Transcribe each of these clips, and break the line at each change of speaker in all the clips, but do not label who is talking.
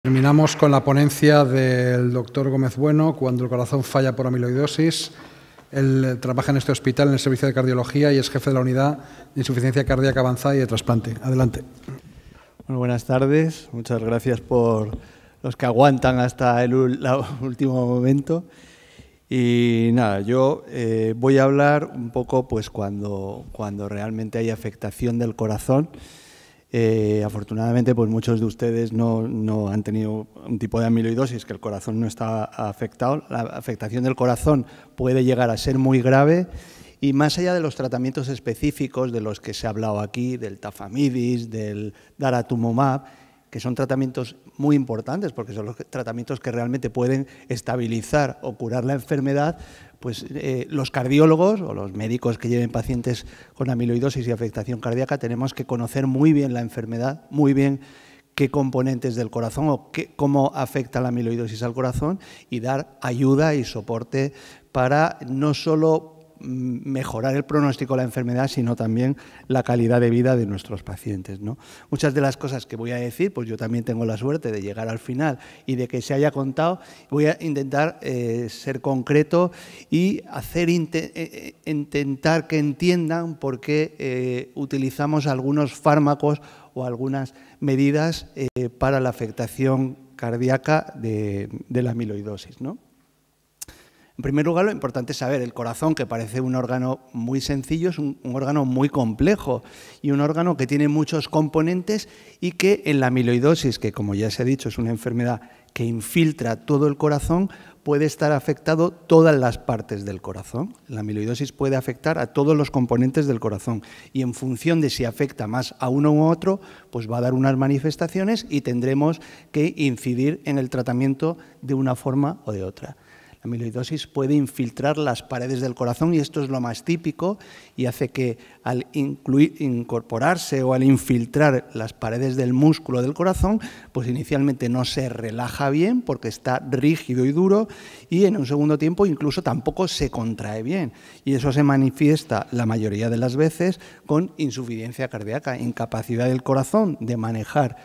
Terminamos con la ponencia del doctor Gómez Bueno, cuando el corazón falla por amiloidosis. Él trabaja en este hospital en el servicio de cardiología y es jefe de la unidad de insuficiencia cardíaca avanzada y de trasplante. Adelante.
Bueno, buenas tardes. Muchas gracias por los que aguantan hasta el último momento. Y nada, yo voy a hablar un poco pues cuando realmente hay afectación del corazón. Afortunadamente, pues muchos de ustedes no han tenido un tipo de amiloidosis, que el corazón no está afectado. La afectación del corazón puede llegar a ser muy grave y más allá de los tratamientos específicos de los que se ha hablado aquí, del tafamidis, del daratumumab, que son tratamientos muy importantes porque son los tratamientos que realmente pueden estabilizar o curar la enfermedad, pues los cardiólogos o los médicos que lleven pacientes con amiloidosis y afectación cardíaca tenemos que conocer muy bien la enfermedad, muy bien qué componentes del corazón o cómo afecta la amiloidosis al corazón y dar ayuda y soporte para no solo mejorar el pronóstico de la enfermedad, sino también la calidad de vida de nuestros pacientes, ¿no? Muchas de las cosas que voy a decir, pues yo también tengo la suerte de llegar al final y de que se haya contado. Voy a intentar ser concreto y intentar que entiendan por qué utilizamos algunos fármacos o algunas medidas para la afectación cardíaca de la amiloidosis, ¿no? En primer lugar, lo importante es saber, el corazón, que parece un órgano muy sencillo, es un órgano muy complejo y un órgano que tiene muchos componentes y que en la amiloidosis, que como ya se ha dicho es una enfermedad que infiltra todo el corazón, puede estar afectado todas las partes del corazón. La amiloidosis puede afectar a todos los componentes del corazón y en función de si afecta más a uno u otro, pues va a dar unas manifestaciones y tendremos que incidir en el tratamiento de una forma o de otra. La amiloidosis puede infiltrar las paredes del corazón y esto es lo más típico y hace que al incorporarse o al infiltrar las paredes del músculo del corazón, pues inicialmente no se relaja bien porque está rígido y duro y en un segundo tiempo incluso tampoco se contrae bien. Y eso se manifiesta la mayoría de las veces con insuficiencia cardíaca, incapacidad del corazón de manejar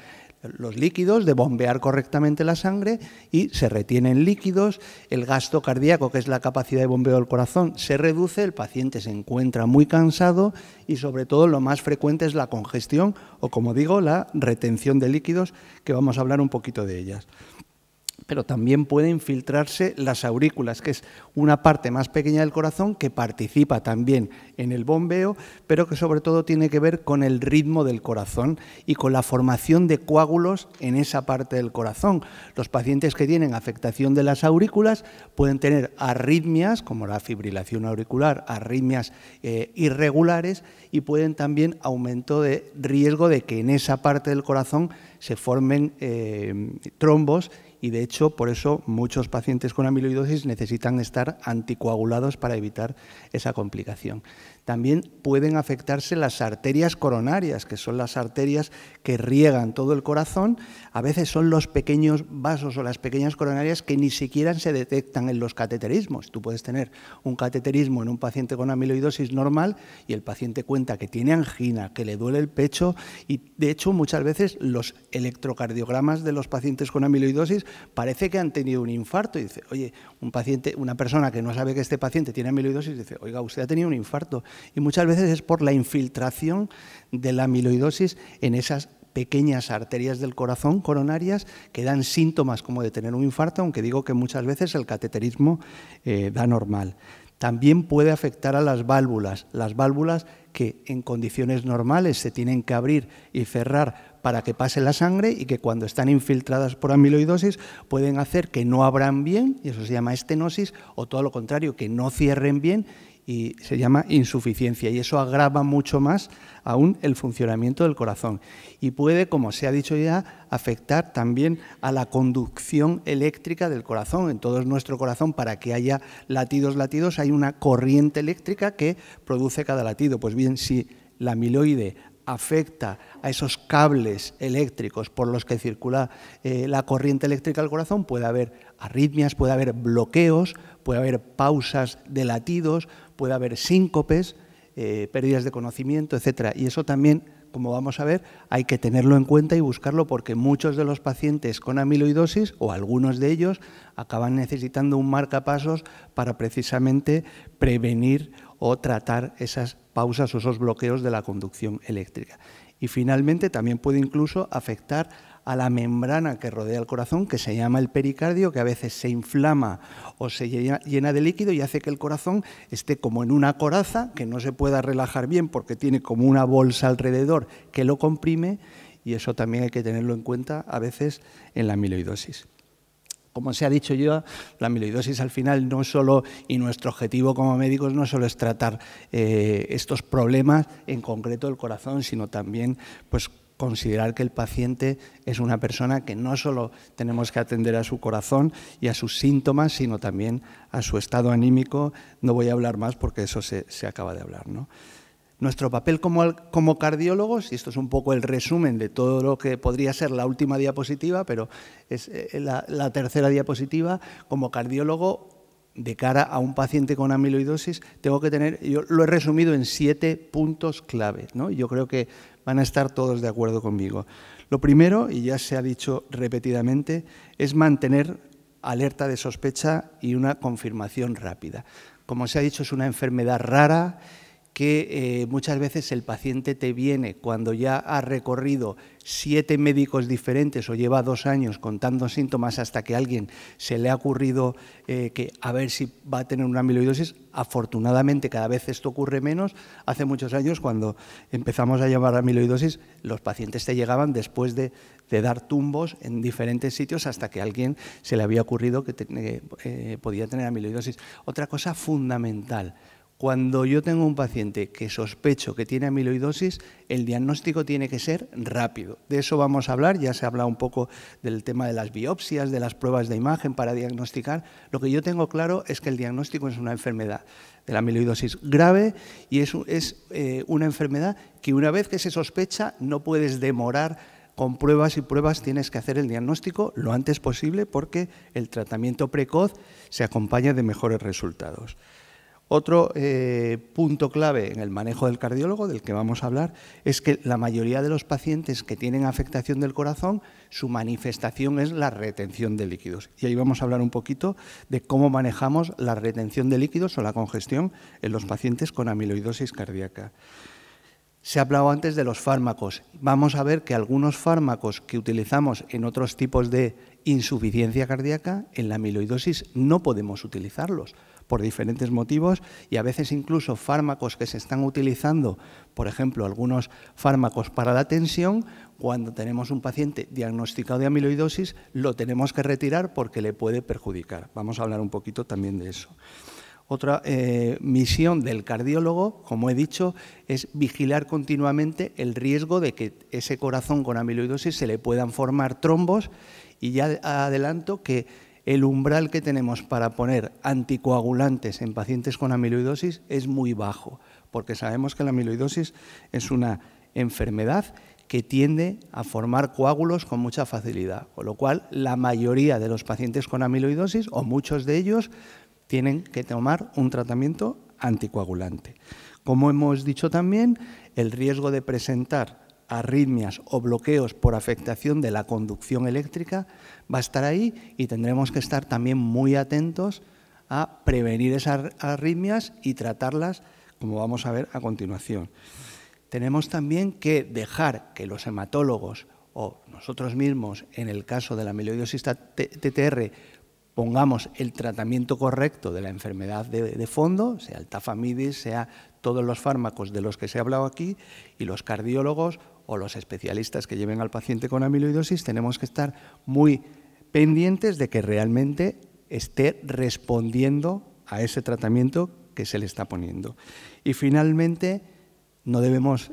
los líquidos, de bombear correctamente la sangre y se retienen líquidos, el gasto cardíaco, que es la capacidad de bombeo del corazón, se reduce, el paciente se encuentra muy cansado y sobre todo lo más frecuente es la congestión o, como digo, la retención de líquidos, que vamos a hablar un poquito de ellas. Pero también pueden infiltrarse las aurículas, que es una parte más pequeña del corazón que participa también en el bombeo, pero que sobre todo tiene que ver con el ritmo del corazón y con la formación de coágulos en esa parte del corazón. Los pacientes que tienen afectación de las aurículas pueden tener arritmias, como la fibrilación auricular, arritmias irregulares, y pueden también aumento de riesgo de que en esa parte del corazón se formen trombos. Y de hecho, por eso muchos pacientes con amiloidosis necesitan estar anticoagulados para evitar esa complicación. También pueden afectarse las arterias coronarias, que son las arterias que riegan todo el corazón. A veces son los pequeños vasos o las pequeñas coronarias que ni siquiera se detectan en los cateterismos. Tú puedes tener un cateterismo en un paciente con amiloidosis normal y el paciente cuenta que tiene angina, que le duele el pecho y, de hecho, muchas veces los electrocardiogramas de los pacientes con amiloidosis parece que han tenido un infarto y dice, oye, una persona que no sabe que este paciente tiene amiloidosis dice, oiga, usted ha tenido un infarto. Y muchas veces es por la infiltración de la amiloidosis en esas pequeñas arterias del corazón coronarias que dan síntomas como de tener un infarto, aunque digo que muchas veces el cateterismo da normal. También puede afectar a las válvulas que en condiciones normales se tienen que abrir y cerrar para que pase la sangre y que cuando están infiltradas por amiloidosis pueden hacer que no abran bien, y eso se llama estenosis, o todo lo contrario, que no cierren bien y se llama insuficiencia, y eso agrava mucho más aún el funcionamiento del corazón. Y puede, como se ha dicho ya, afectar también a la conducción eléctrica del corazón. En todo nuestro corazón, para que haya latidos, hay una corriente eléctrica que produce cada latido. Pues bien, si la amiloide afecta a esos cables eléctricos por los que circula la corriente eléctrica del corazón, puede haber arritmias, puede haber bloqueos, puede haber pausas de latidos, puede haber síncopes, pérdidas de conocimiento, etcétera. Y eso también como vamos a ver, hay que tenerlo en cuenta y buscarlo porque muchos de los pacientes con amiloidosis, o algunos de ellos, acaban necesitando un marcapasos para precisamente prevenir o tratar esas pausas o esos bloqueos de la conducción eléctrica. Y finalmente también puede incluso afectar a la membrana que rodea el corazón, que se llama el pericardio, que a veces se inflama o se llena de líquido y hace que el corazón esté como en una coraza, que no se pueda relajar bien porque tiene como una bolsa alrededor que lo comprime, y eso también hay que tenerlo en cuenta a veces en la amiloidosis. Como se ha dicho ya, la amiloidosis al final no solo, y nuestro objetivo como médicos no solo es tratar estos problemas en concreto del corazón, sino también pues, considerar que el paciente es una persona que no solo tenemos que atender a su corazón y a sus síntomas, sino también a su estado anímico. No voy a hablar más porque eso se acaba de hablar, ¿no? Nuestro papel como cardiólogos, y esto es un poco el resumen de todo lo que podría ser la última diapositiva, pero es la tercera diapositiva, como cardiólogo, de cara a un paciente con amiloidosis, tengo que tener, yo lo he resumido en 7 puntos clave, ¿no? Yo creo que van a estar todos de acuerdo conmigo. Lo primero, y ya se ha dicho repetidamente, es mantener alerta de sospecha y una confirmación rápida. Como se ha dicho, es una enfermedad rara que muchas veces el paciente te viene cuando ya ha recorrido 7 médicos diferentes o lleva 2 años contando síntomas hasta que a alguien se le ha ocurrido que a ver si va a tener una amiloidosis. Afortunadamente cada vez esto ocurre menos. Hace muchos años cuando empezamos a llamar amiloidosis, los pacientes te llegaban después de dar tumbos en diferentes sitios hasta que a alguien se le había ocurrido que podía tener amiloidosis. Otra cosa fundamental: cuando yo tengo un paciente que sospecho que tiene amiloidosis, el diagnóstico tiene que ser rápido. De eso vamos a hablar, ya se ha hablado un poco del tema de las biopsias, de las pruebas de imagen para diagnosticar. Lo que yo tengo claro es que el diagnóstico es una enfermedad de la amiloidosis grave y es una enfermedad que una vez que se sospecha no puedes demorar con pruebas y pruebas, tienes que hacer el diagnóstico lo antes posible porque el tratamiento precoz se acompaña de mejores resultados. Otro punto clave en el manejo del cardiólogo, del que vamos a hablar, es que la mayoría de los pacientes que tienen afectación del corazón, su manifestación es la retención de líquidos. Y ahí vamos a hablar un poquito de cómo manejamos la retención de líquidos o la congestión en los pacientes con amiloidosis cardíaca. Se ha hablado antes de los fármacos. Vamos a ver que algunos fármacos que utilizamos en otros tipos de insuficiencia cardíaca, en la amiloidosis no podemos utilizarlos por diferentes motivos, y a veces incluso fármacos que se están utilizando, por ejemplo, algunos fármacos para la tensión, cuando tenemos un paciente diagnosticado de amiloidosis, lo tenemos que retirar porque le puede perjudicar. Vamos a hablar un poquito también de eso. Otra misión del cardiólogo, como he dicho, es vigilar continuamente el riesgo de que ese corazón con amiloidosis se le puedan formar trombos, y ya adelanto que el umbral que tenemos para poner anticoagulantes en pacientes con amiloidosis es muy bajo, porque sabemos que la amiloidosis es una enfermedad que tiende a formar coágulos con mucha facilidad, con lo cual la mayoría de los pacientes con amiloidosis, o muchos de ellos, tienen que tomar un tratamiento anticoagulante. Como hemos dicho también, el riesgo de presentar arritmias o bloqueos por afectación de la conducción eléctrica va a estar ahí, y tendremos que estar también muy atentos a prevenir esas arritmias y tratarlas, como vamos a ver a continuación. Tenemos también que dejar que los hematólogos o nosotros mismos, en el caso de la amiloidosis TTR, pongamos el tratamiento correcto de la enfermedad de fondo, sea el tafamidis, sea todos los fármacos de los que se ha hablado aquí, y los cardiólogos o los especialistas que lleven al paciente con amiloidosis tenemos que estar muy pendientes de que realmente esté respondiendo a ese tratamiento que se le está poniendo. Y finalmente, no debemos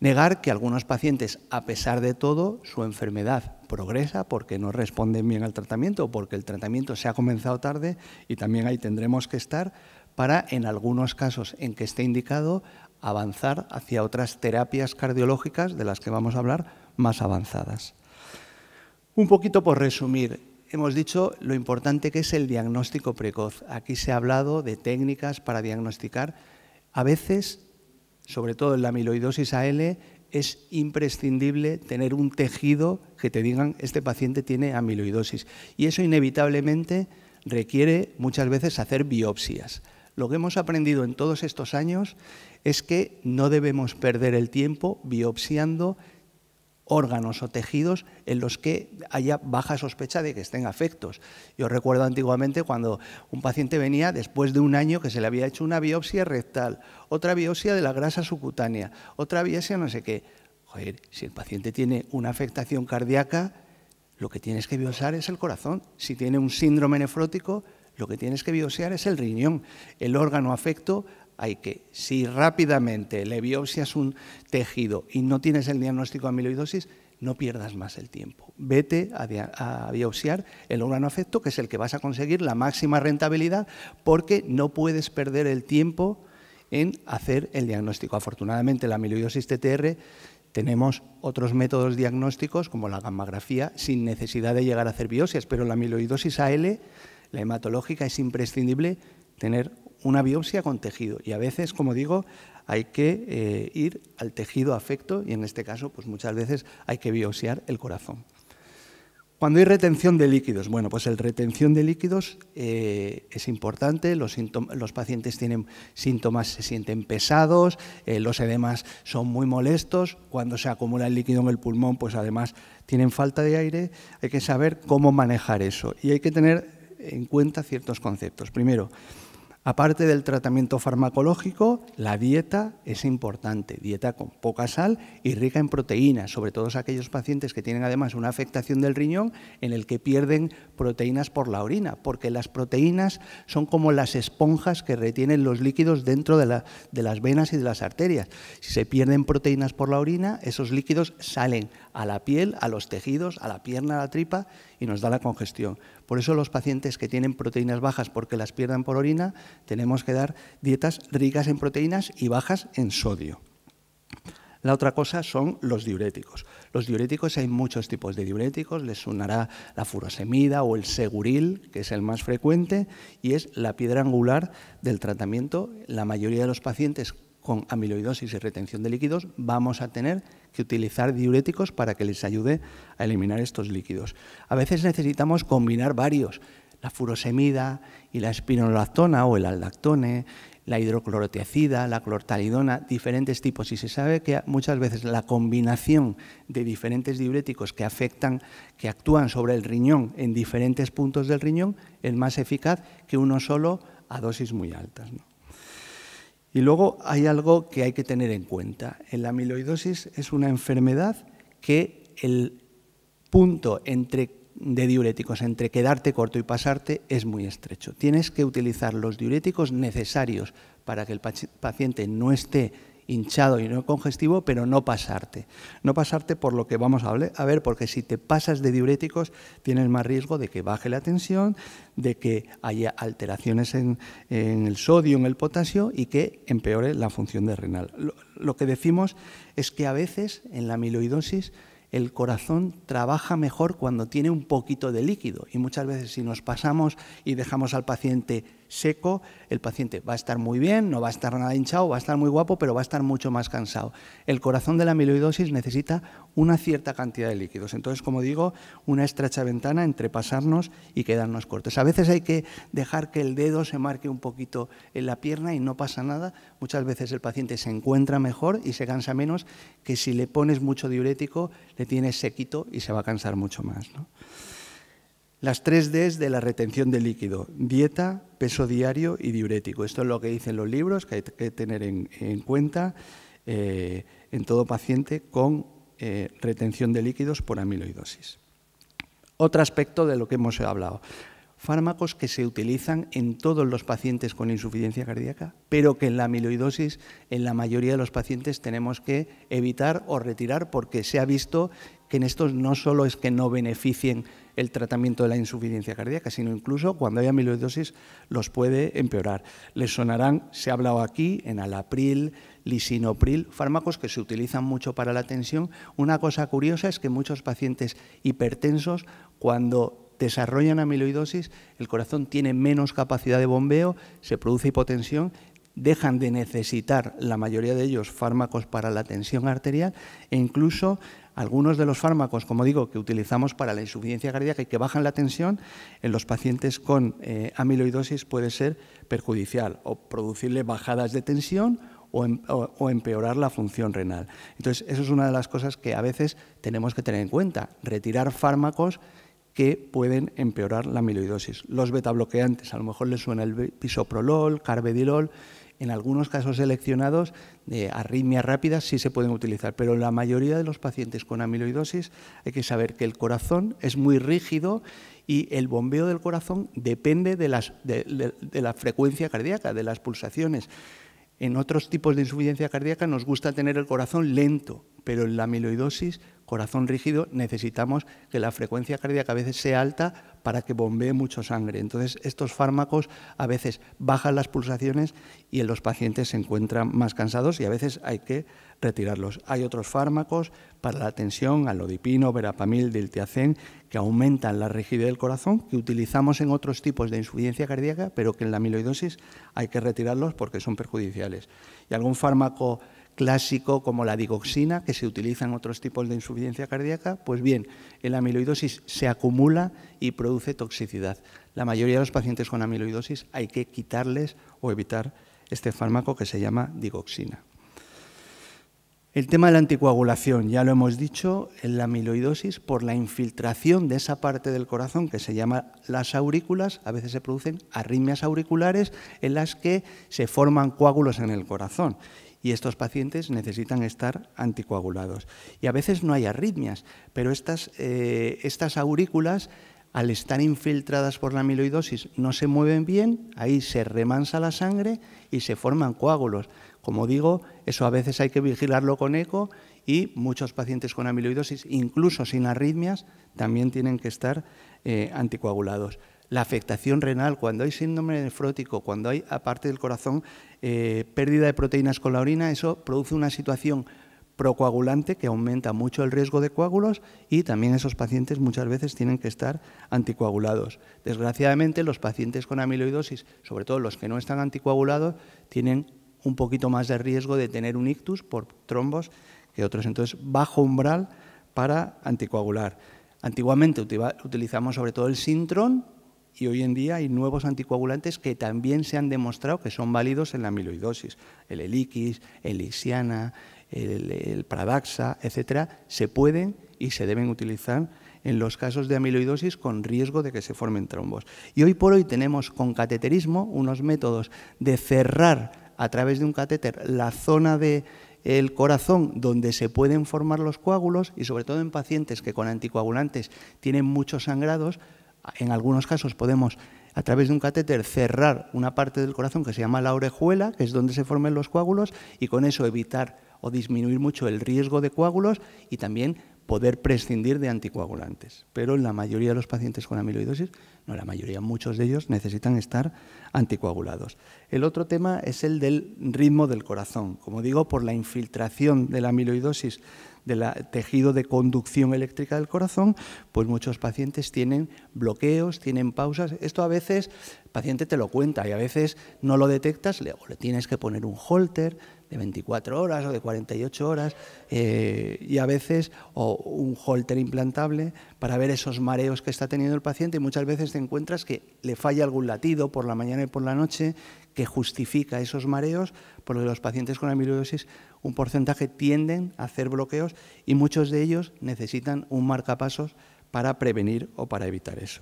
negar que algunos pacientes, a pesar de todo, su enfermedad progresa porque no responden bien al tratamiento o porque el tratamiento se ha comenzado tarde, y también ahí tendremos que estar para, en algunos casos en que esté indicado, avanzar hacia otras terapias cardiológicas de las que vamos a hablar más avanzadas. Un poquito por resumir, hemos dicho lo importante que es el diagnóstico precoz. Aquí se ha hablado de técnicas para diagnosticar. A veces sobre todo en la amiloidosis AL, es imprescindible tener un tejido que te digan este paciente tiene amiloidosis. Y eso inevitablemente requiere muchas veces hacer biopsias. Lo que hemos aprendido en todos estos años es que no debemos perder el tiempo biopsiando órganos o tejidos en los que haya baja sospecha de que estén afectos. Yo recuerdo antiguamente cuando un paciente venía después de un año que se le había hecho una biopsia rectal, otra biopsia de la grasa subcutánea, otra biopsia no sé qué. Joder, si el paciente tiene una afectación cardíaca, lo que tienes que biopsiar es el corazón. Si tiene un síndrome nefrótico, lo que tienes que biopsiar es el riñón. El órgano afecto hay que, si rápidamente le biopsias un tejido y no tienes el diagnóstico de amiloidosis, no pierdas más el tiempo. Vete a biopsiar el órgano afecto, que es el que vas a conseguir la máxima rentabilidad, porque no puedes perder el tiempo en hacer el diagnóstico. Afortunadamente, la amiloidosis TTR tenemos otros métodos diagnósticos, como la gammagrafía, sin necesidad de llegar a hacer biopsias, pero la amiloidosis AL, la hematológica, es imprescindible tener una biopsia con tejido y a veces, como digo, hay que ir al tejido afecto y en este caso pues muchas veces hay que biopsiar el corazón. Cuando hay retención de líquidos, bueno, pues la retención de líquidos es importante, los pacientes tienen síntomas, se sienten pesados, los edemas son muy molestos, cuando se acumula el líquido en el pulmón pues además tienen falta de aire, hay que saber cómo manejar eso y hay que tener en cuenta ciertos conceptos. Primero, aparte del tratamiento farmacológico, la dieta es importante, dieta con poca sal y rica en proteínas, sobre todo aquellos pacientes que tienen además una afectación del riñón en el que pierden proteínas por la orina, porque las proteínas son como las esponjas que retienen los líquidos dentro de las venas y de las arterias. Si se pierden proteínas por la orina, esos líquidos salen a la piel, a los tejidos, a la pierna, a la tripa y nos da la congestión. Por eso los pacientes que tienen proteínas bajas porque las pierdan por orina, tenemos que dar dietas ricas en proteínas y bajas en sodio. La otra cosa son los diuréticos. Los diuréticos, hay muchos tipos de diuréticos, les sonará la furosemida o el seguril, que es el más frecuente, y es la piedra angular del tratamiento. La mayoría de los pacientes con amiloidosis y retención de líquidos vamos a tener que utilizar diuréticos para que les ayude a eliminar estos líquidos. A veces necesitamos combinar varios, la furosemida y la espironolactona o el aldactone, la hidroclorotiazida, la clortalidona, diferentes tipos. Y se sabe que muchas veces la combinación de diferentes diuréticos que actúan sobre el riñón en diferentes puntos del riñón es más eficaz que uno solo a dosis muy altas, ¿no? Y luego hay algo que hay que tener en cuenta. La amiloidosis es una enfermedad que el punto de diuréticos entre quedarte corto y pasarte es muy estrecho. Tienes que utilizar los diuréticos necesarios para que el paciente no esté hinchado y no congestivo, pero no pasarte. No pasarte por lo que vamos a ver, porque si te pasas de diuréticos tienes más riesgo de que baje la tensión, de que haya alteraciones en el sodio, en el potasio y que empeore la función renal. Lo que decimos es que a veces en la amiloidosis el corazón trabaja mejor cuando tiene un poquito de líquido y muchas veces si nos pasamos y dejamos al paciente seco, el paciente va a estar muy bien, no va a estar nada hinchado, va a estar muy guapo, pero va a estar mucho más cansado. El corazón de la amiloidosis necesita una cierta cantidad de líquidos. Entonces, como digo, una estrecha ventana entre pasarnos y quedarnos cortos. A veces hay que dejar que el dedo se marque un poquito en la pierna y no pasa nada. Muchas veces el paciente se encuentra mejor y se cansa menos que si le pones mucho diurético, le tienes sequito y se va a cansar mucho más, ¿no? Las 3 Ds de la retención de líquido: dieta, peso diario y diurético. Esto es lo que dicen los libros, que hay que tener en cuenta en todo paciente con retención de líquidos por amiloidosis. Otro aspecto de lo que hemos hablado: fármacos que se utilizan en todos los pacientes con insuficiencia cardíaca, pero que en la amiloidosis, en la mayoría de los pacientes, tenemos que evitar o retirar porque se ha visto que en estos no solo es que no beneficien el tratamiento de la insuficiencia cardíaca, sino incluso cuando hay amiloidosis los puede empeorar. Les sonarán, se ha hablado aquí, enalapril, lisinopril, fármacos que se utilizan mucho para la tensión. Una cosa curiosa es que muchos pacientes hipertensos, cuando desarrollan amiloidosis, el corazón tiene menos capacidad de bombeo, se produce hipotensión, dejan de necesitar, la mayoría de ellos, fármacos para la tensión arterial e incluso algunos de los fármacos, como digo, que utilizamos para la insuficiencia cardíaca y que bajan la tensión, en los pacientes con amiloidosis puede ser perjudicial o producirle bajadas de tensión o empeorar la función renal. Entonces, eso es una de las cosas que a veces tenemos que tener en cuenta, retirar fármacos que pueden empeorar la amiloidosis. Los betabloqueantes, a lo mejor les suena el bisoprolol, carvedilol. En algunos casos seleccionados de arritmias rápidas sí se pueden utilizar, pero en la mayoría de los pacientes con amiloidosis hay que saber que el corazón es muy rígido y el bombeo del corazón depende de la frecuencia cardíaca, de las pulsaciones. En otros tipos de insuficiencia cardíaca nos gusta tener el corazón lento, pero en la amiloidosis, corazón rígido, necesitamos que la frecuencia cardíaca a veces sea alta para que bombee mucho sangre. Entonces, estos fármacos a veces bajan las pulsaciones y en los pacientes se encuentran más cansados y a veces hay que retirarlos. Hay otros fármacos para la tensión, alodipino, verapamil, diltiazem, que aumentan la rigidez del corazón, que utilizamos en otros tipos de insuficiencia cardíaca, pero que en la amiloidosis hay que retirarlos porque son perjudiciales. Y algún fármaco clásico como la digoxina, que se utiliza en otros tipos de insuficiencia cardíaca, pues bien, en la amiloidosis se acumula y produce toxicidad. La mayoría de los pacientes con amiloidosis hay que quitarles o evitar este fármaco que se llama digoxina. El tema de la anticoagulación, ya lo hemos dicho, en la amiloidosis, por la infiltración de esa parte del corazón que se llama las aurículas, a veces se producen arritmias auriculares en las que se forman coágulos en el corazón. Y estos pacientes necesitan estar anticoagulados. Y a veces no hay arritmias, pero estas aurículas, al estar infiltradas por la amiloidosis, no se mueven bien, ahí se remansa la sangre y se forman coágulos. Como digo, eso a veces hay que vigilarlo con eco y muchos pacientes con amiloidosis, incluso sin arritmias, también tienen que estar anticoagulados. La afectación renal, cuando hay síndrome nefrótico, cuando hay, aparte del corazón, pérdida de proteínas con la orina, eso produce una situación procoagulante que aumenta mucho el riesgo de coágulos y también esos pacientes muchas veces tienen que estar anticoagulados. Desgraciadamente, los pacientes con amiloidosis, sobre todo los que no están anticoagulados, tienen un poquito más de riesgo de tener un ictus por trombos que otros. Entonces, bajo umbral para anticoagular. Antiguamente utilizamos sobre todo el Sintrom y hoy en día hay nuevos anticoagulantes que también se han demostrado que son válidos en la amiloidosis. El Eliquis, el Lixiana, el Pradaxa, etcétera, se pueden y se deben utilizar en los casos de amiloidosis con riesgo de que se formen trombos. Y hoy por hoy tenemos con cateterismo unos métodos de cerrar a través de un catéter la zona del corazón donde se pueden formar los coágulos y sobre todo en pacientes que con anticoagulantes tienen muchos sangrados, en algunos casos podemos a través de un catéter cerrar una parte del corazón que se llama la orejuela, que es donde se forman los coágulos, y con eso evitar o disminuir mucho el riesgo de coágulos y también poder prescindir de anticoagulantes. Pero en la mayoría de los pacientes con amiloidosis, no la mayoría, muchos de ellos necesitan estar anticoagulados. El otro tema es el del ritmo del corazón. Como digo, por la infiltración de la amiloidosis del tejido de conducción eléctrica del corazón, pues muchos pacientes tienen bloqueos, tienen pausas. Esto a veces el paciente te lo cuenta y a veces no lo detectas, o le tienes que poner un holter de 24 horas o de 48 horas y a veces o un holter implantable para ver esos mareos que está teniendo el paciente y muchas veces te encuentras que le falla algún latido por la mañana y por la noche que justifica esos mareos, porque los pacientes con amiloidosis un porcentaje tienden a hacer bloqueos y muchos de ellos necesitan un marcapasos para prevenir o para evitar eso.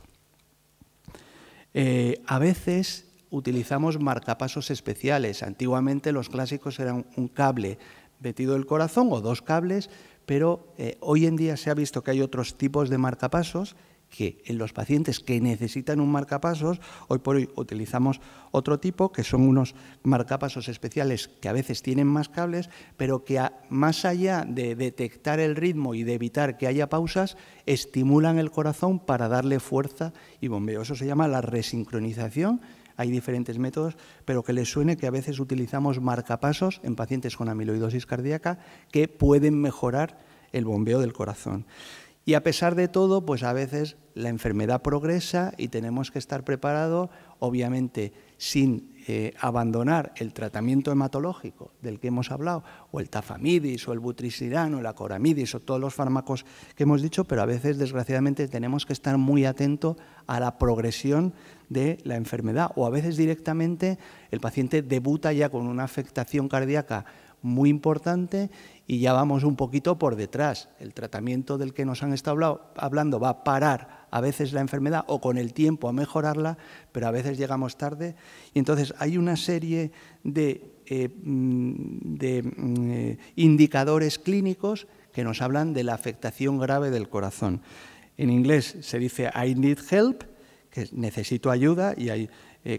A veces utilizamos marcapasos especiales. Antiguamente los clásicos eran un cable metido del corazón o dos cables, pero hoy en día se ha visto que hay otros tipos de marcapasos que en los pacientes que necesitan un marcapasos, hoy por hoy utilizamos otro tipo, que son unos marcapasos especiales que a veces tienen más cables, pero que más allá de detectar el ritmo y de evitar que haya pausas, estimulan el corazón para darle fuerza y bombeo. Eso se llama la resincronización. Hay diferentes métodos, pero que les suene que a veces utilizamos marcapasos en pacientes con amiloidosis cardíaca que pueden mejorar el bombeo del corazón. Y a pesar de todo, pues a veces la enfermedad progresa y tenemos que estar preparados, obviamente sin abandonar el tratamiento hematológico del que hemos hablado, o el tafamidis, o el butrisidán, o el acoramidis, o todos los fármacos que hemos dicho, pero a veces, desgraciadamente, tenemos que estar muy atentos a la progresión de la enfermedad, o a veces directamente el paciente debuta ya con una afectación cardíaca muy importante y ya vamos un poquito por detrás. El tratamiento del que nos han estado hablando va a parar a veces la enfermedad o con el tiempo a mejorarla, pero a veces llegamos tarde. Y entonces hay una serie de indicadores clínicos que nos hablan de la afectación grave del corazón. En inglés se dice I need help, que necesito ayuda, y hay,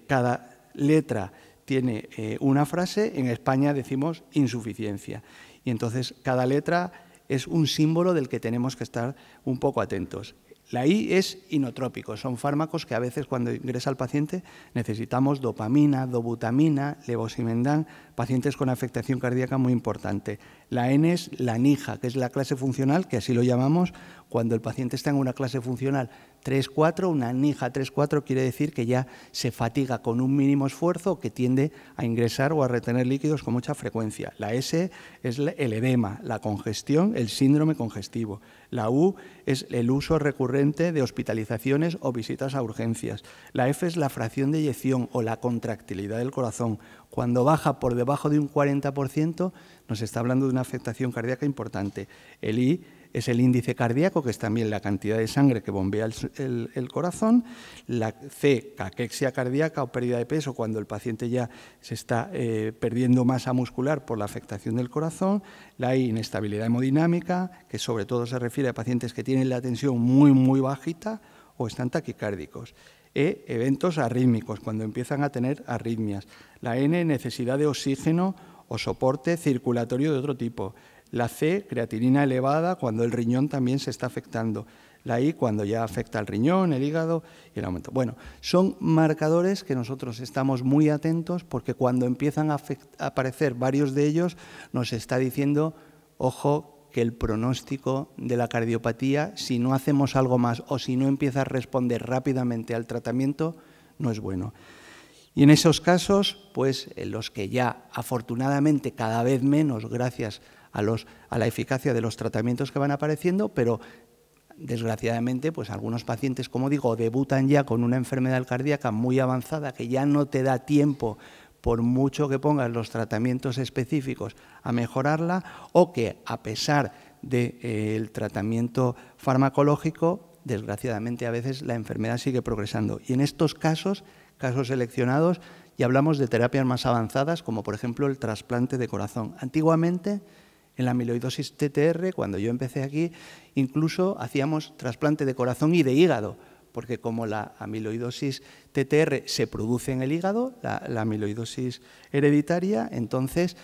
cada letra tiene una frase. En España decimos insuficiencia. Y entonces cada letra es un símbolo del que tenemos que estar un poco atentos. La I es inotrópico, son fármacos que a veces cuando ingresa el paciente necesitamos dopamina, dobutamina, levosimendan, pacientes con afectación cardíaca muy importante. La N es la NIJA, que es la clase funcional, que así lo llamamos, cuando el paciente está en una clase funcional 3-4, una NIJA 3-4 quiere decir que ya se fatiga con un mínimo esfuerzo, que tiende a ingresar o a retener líquidos con mucha frecuencia. La S es el edema, la congestión, el síndrome congestivo. La U es el uso recurrente de hospitalizaciones o visitas a urgencias. La F es la fracción de eyección o la contractilidad del corazón. Cuando baja por debajo de un 40%, nos está hablando de una afectación cardíaca importante. El I es el índice cardíaco, que es también la cantidad de sangre que bombea el corazón. La C, caquexia cardíaca o pérdida de peso, cuando el paciente ya se está perdiendo masa muscular por la afectación del corazón. La I, inestabilidad hemodinámica, que sobre todo se refiere a pacientes que tienen la tensión muy bajita o están taquicárdicos. E, eventos arrítmicos, cuando empiezan a tener arritmias. La N, necesidad de oxígeno o soporte circulatorio de otro tipo. La C, creatinina elevada, cuando el riñón también se está afectando. La I, cuando ya afecta al riñón, el hígado y el aumento. Bueno, son marcadores que nosotros estamos muy atentos, porque cuando empiezan a aparecer varios de ellos nos está diciendo, ojo, que el pronóstico de la cardiopatía, si no hacemos algo más o si no empieza a responder rápidamente al tratamiento, no es bueno. Y en esos casos, pues en los que ya afortunadamente cada vez menos, gracias a la eficacia de los tratamientos que van apareciendo, pero desgraciadamente, pues algunos pacientes, como digo, debutan ya con una enfermedad cardíaca muy avanzada que ya no te da tiempo, por mucho que pongas los tratamientos específicos, a mejorarla, o que a pesar del tratamiento farmacológico, desgraciadamente a veces la enfermedad sigue progresando. Y en estos casos seleccionados, ya hablamos de terapias más avanzadas, como por ejemplo el trasplante de corazón. Antiguamente, en la amiloidosis TTR, cuando yo empecé aquí, incluso hacíamos trasplante de corazón y de hígado, porque como la amiloidosis TTR se produce en el hígado, la amiloidosis hereditaria, entonces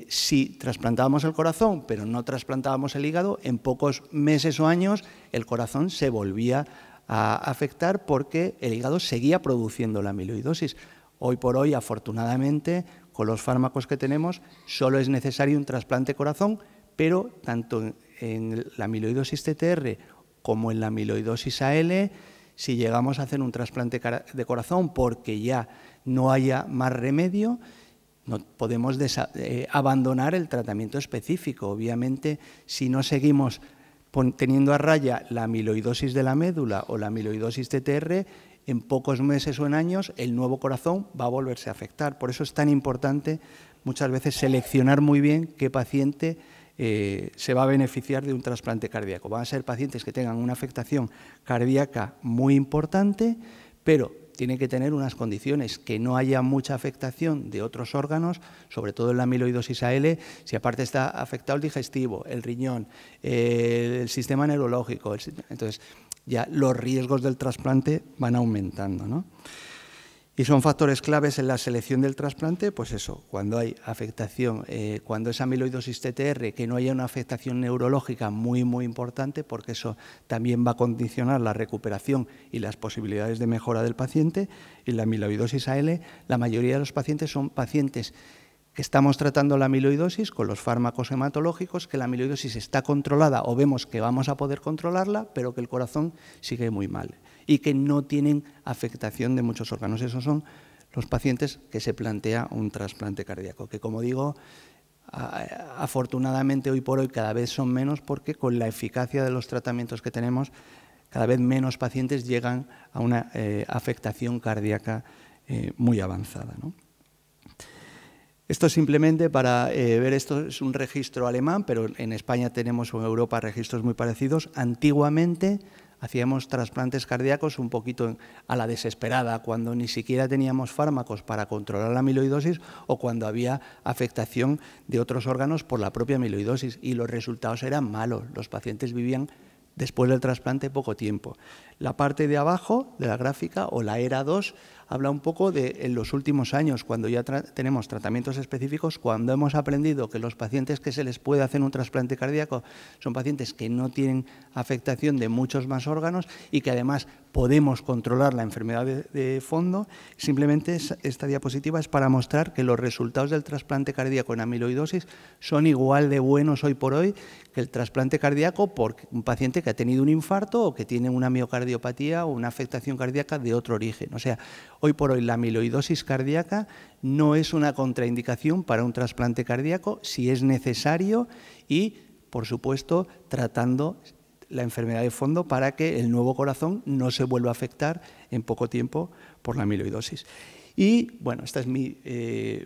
si trasplantábamos el corazón pero no trasplantábamos el hígado, en pocos meses o años el corazón se volvía a afectar porque el hígado seguía produciendo la amiloidosis. Hoy por hoy, afortunadamente, con los fármacos que tenemos, solo es necesario un trasplante de corazón, pero tanto en la amiloidosis TTR como en la amiloidosis AL, si llegamos a hacer un trasplante de corazón porque ya no haya más remedio, no podemos abandonar el tratamiento específico. Obviamente, si no seguimos teniendo a raya la amiloidosis de la médula o la amiloidosis TTR, en pocos meses o en años el nuevo corazón va a volverse a afectar. Por eso es tan importante muchas veces seleccionar muy bien qué paciente se va a beneficiar de un trasplante cardíaco. Van a ser pacientes que tengan una afectación cardíaca muy importante, pero tiene que tener unas condiciones, que no haya mucha afectación de otros órganos, sobre todo en la amiloidosis AL, si aparte está afectado el digestivo, el riñón, el sistema neurológico. Entonces, ya los riesgos del trasplante van aumentando, ¿no? Y son factores claves en la selección del trasplante, pues eso, cuando hay afectación, cuando es amiloidosis TTR, que no haya una afectación neurológica muy importante, porque eso también va a condicionar la recuperación y las posibilidades de mejora del paciente. Y la amiloidosis AL, la mayoría de los pacientes son pacientes que estamos tratando la amiloidosis con los fármacos hematológicos, que la amiloidosis está controlada o vemos que vamos a poder controlarla, pero que el corazón sigue muy mal y que no tienen afectación de muchos órganos. Esos son los pacientes que se plantea un trasplante cardíaco, que como digo, afortunadamente hoy por hoy cada vez son menos, porque con la eficacia de los tratamientos que tenemos, cada vez menos pacientes llegan a una afectación cardíaca muy avanzada, ¿no? Esto simplemente para ver, esto es un registro alemán, pero en España tenemos o en Europa registros muy parecidos. Antiguamente hacíamos trasplantes cardíacos un poquito a la desesperada, cuando ni siquiera teníamos fármacos para controlar la amiloidosis o cuando había afectación de otros órganos por la propia amiloidosis, y los resultados eran malos. Los pacientes vivían después del trasplante poco tiempo. La parte de abajo de la gráfica, o la ERA 2, habla un poco de en los últimos años, cuando ya tenemos tratamientos específicos, cuando hemos aprendido que los pacientes que se les puede hacer un trasplante cardíaco son pacientes que no tienen afectación de muchos más órganos y que además podemos controlar la enfermedad de fondo. Simplemente esta diapositiva es para mostrar que los resultados del trasplante cardíaco en amiloidosis son igual de buenos hoy por hoy que el trasplante cardíaco por un paciente que ha tenido un infarto o que tiene una miocardiopatía o una afectación cardíaca de otro origen. O sea, hoy por hoy la amiloidosis cardíaca no es una contraindicación para un trasplante cardíaco si es necesario y, por supuesto, tratando la enfermedad de fondo para que el nuevo corazón no se vuelva a afectar en poco tiempo por la amiloidosis. Y, bueno, esta es mi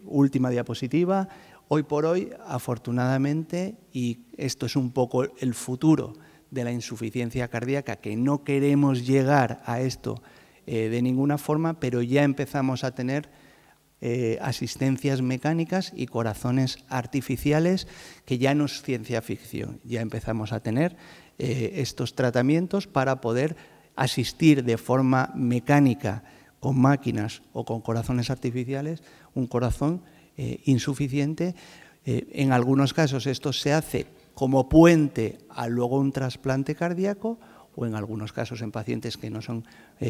última diapositiva. Hoy por hoy, afortunadamente, y esto es un poco el futuro de la insuficiencia cardíaca, que no queremos llegar a esto de ninguna forma, pero ya empezamos a tener asistencias mecánicas y corazones artificiales, que ya no es ciencia ficción. Ya empezamos a tener estos tratamientos para poder asistir de forma mecánica con máquinas o con corazones artificiales un corazón insuficiente. En algunos casos esto se hace como puente a luego un trasplante cardíaco, o en algunos casos en pacientes que no son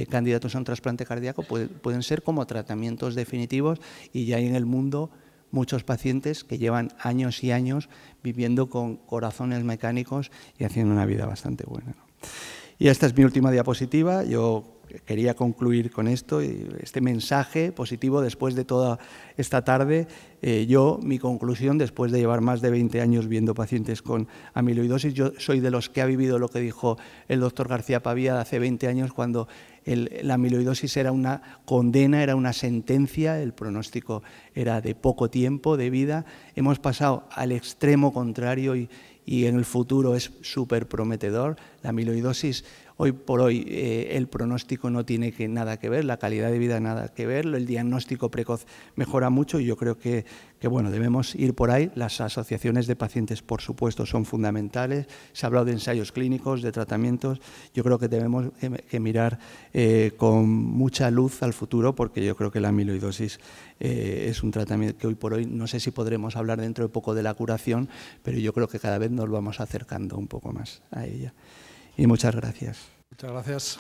candidatos a un trasplante cardíaco pueden ser como tratamientos definitivos, y ya hay en el mundo muchos pacientes que llevan años y años viviendo con corazones mecánicos y haciendo una vida bastante buena, ¿no? Y esta es mi última diapositiva. Yo quería concluir con esto, este mensaje positivo después de toda esta tarde. Mi conclusión, después de llevar más de 20 años viendo pacientes con amiloidosis, yo soy de los que ha vivido lo que dijo el doctor García Pavía hace 20 años, cuando la amiloidosis era una condena, era una sentencia, el pronóstico era de poco tiempo de vida. Hemos pasado al extremo contrario y en el futuro es súper prometedor. La amiloidosis, hoy por hoy, el pronóstico no tiene nada que ver, la calidad de vida nada que ver, el diagnóstico precoz mejora mucho, y yo creo que bueno, debemos ir por ahí. Las asociaciones de pacientes, por supuesto, son fundamentales. Se ha hablado de ensayos clínicos, de tratamientos. Yo creo que debemos que mirar con mucha luz al futuro, porque yo creo que la amiloidosis es un tratamiento que hoy por hoy, no sé si podremos hablar dentro de poco de la curación, pero yo creo que cada vez nos vamos acercando un poco más a ella. Y muchas gracias.
Muchas gracias.